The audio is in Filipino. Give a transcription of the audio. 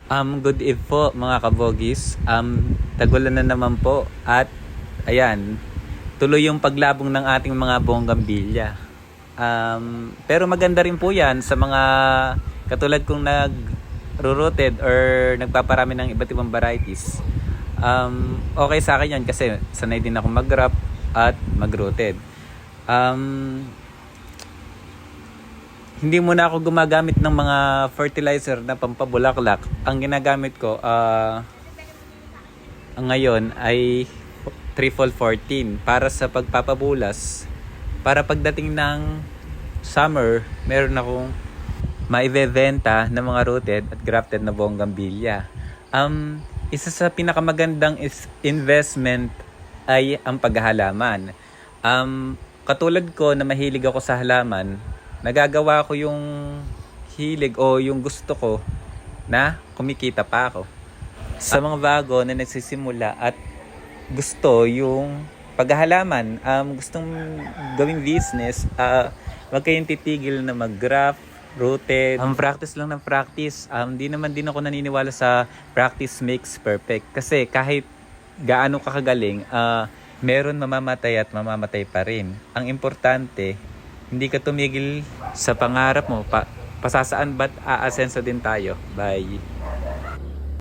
Good eve po mga kabogis. Tagulan na naman po at ayan, tuloy yung paglabong ng ating mga bonggambilya. Pero maganda rin po yan sa mga katulad kong nag-rooted or nagpaparami ng iba't ibang varieties. Okay sa akin yan kasi sanay din ako mag-grap at mag-rooted. Hindi muna ako gumagamit ng mga fertilizer na pampabulaklak. Ang ginagamit ko ngayon ay triple 14 para sa pagpapabulas. Para pagdating ng summer, meron akong maibebenta ng mga rooted at grafted na bonggambilya. Isa sa pinakamagandang investment ay ang paghahalaman. Katulad ko na mahilig ako sa halaman, nagagawa ko yung hilig o yung gusto ko na kumikita pa ako. Sa mga bago na nagsisimula at gusto yung paghahalaman, gustong gawing business, wag kayong titigil na mag-graft, rooted. Practice lang ng practice. Di naman din ako naniniwala sa practice makes perfect. Kasi kahit gaano ka kagaling, meron mamamatay at mamamatay pa rin. Ang importante, hindi ka tumigil sa pangarap mo. Pasasaan ba't aasenso din tayo? Bye.